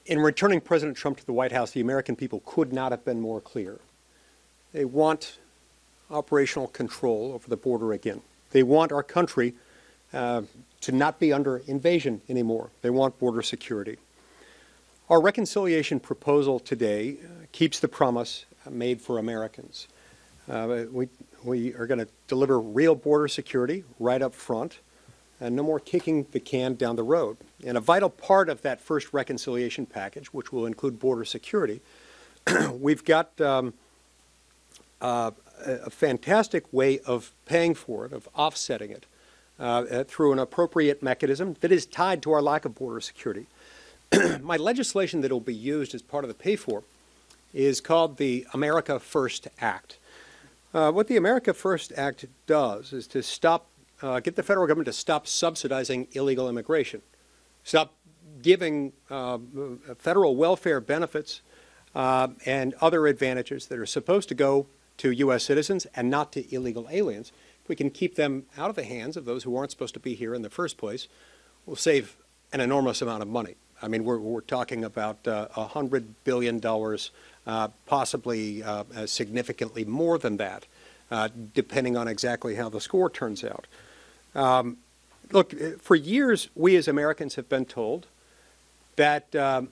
In returning President Trump to the White House, the American people could not have been more clear. They want operational control over the border again. They want our country to not be under invasion anymore. They want border security. Our reconciliation proposal today keeps the promise made for Americans. We are going to deliver real border security right up front, and no more kicking the can down the road. And a vital part of that first reconciliation package, which will include border security, we've got a fantastic way of paying for it, of offsetting it through an appropriate mechanism that is tied to our lack of border security. My legislation that will be used as part of the pay for is called the America First Act. What the America First Act does is to stop, get the federal government to stop subsidizing illegal immigration, stop giving federal welfare benefits and other advantages that are supposed to go to U.S. citizens and not to illegal aliens. If we can keep them out of the hands of those who aren't supposed to be here in the first place, we'll save an enormous amount of money. I mean, we're talking about $100 billion, possibly significantly more than that, depending on exactly how the score turns out. Look, for years, we as Americans have been told that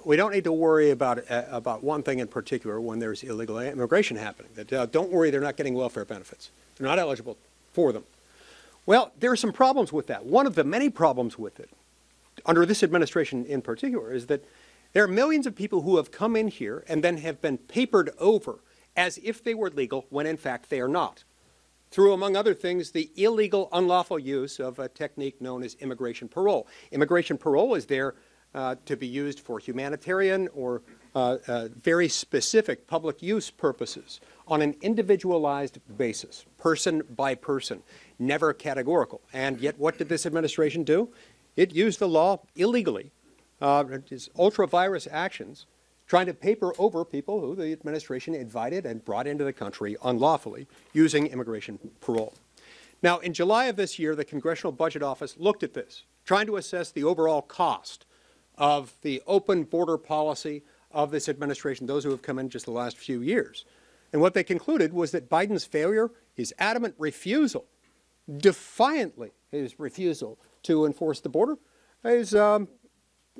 we don't need to worry about one thing in particular when there's illegal immigration happening. That don't worry, they're not getting welfare benefits. They're not eligible for them. Well, there are some problems with that. One of the many problems with it, under this administration in particular, is that there are millions of people who have come in here and then have been papered over as if they were legal when in fact they are not, through, among other things, the illegal, unlawful use of a technique known as immigration parole. Immigration parole is there to be used for humanitarian or very specific public use purposes on an individualized basis, person by person, never categorical. And yet what did this administration do? It used the law illegally, its ultra-virus actions, trying to paper over people who the administration invited and brought into the country unlawfully using immigration parole. Now, in July of this year, the Congressional Budget Office looked at this, trying to assess the overall cost of the open border policy of this administration, those who have come in just the last few years. And what they concluded was that Biden's failure, his adamant refusal, defiantly his refusal to enforce the border, is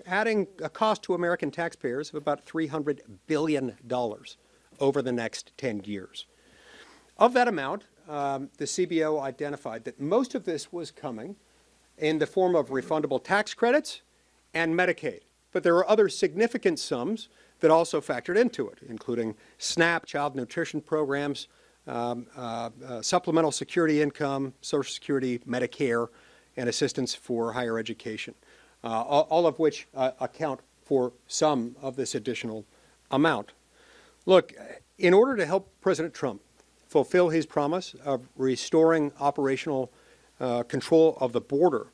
adding a cost to American taxpayers of about $300 billion over the next 10 years. Of that amount, the CBO identified that most of this was coming in the form of refundable tax credits and Medicaid. But there are other significant sums that also factored into it, including SNAP, child nutrition programs, supplemental security income, Social Security, Medicare, and assistance for higher education, all of which account for some of this additional amount. Look, in order to help President Trump fulfill his promise of restoring operational control of the border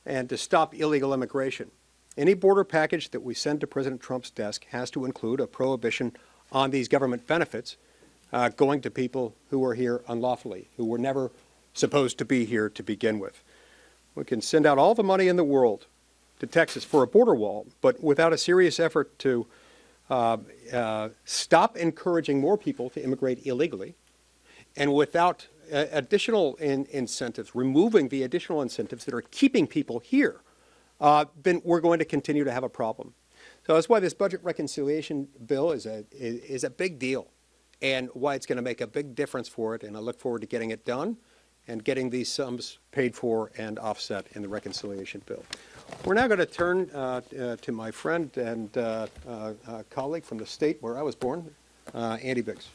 and to stop illegal immigration, any border package that we send to President Trump's desk has to include a prohibition on these government benefits going to people who are here unlawfully, who were never supposed to be here to begin with. We can send out all the money in the world to Texas for a border wall, but without a serious effort to stop encouraging more people to immigrate illegally, and without additional incentives, removing the additional incentives that are keeping people here, then we're going to continue to have a problem. So that's why this budget reconciliation bill is a big deal, and why it's going to make a big difference for it, and I look forward to getting it done and getting these sums paid for and offset in the reconciliation bill. We're now going to turn to my friend and colleague from the state where I was born, Andy Biggs.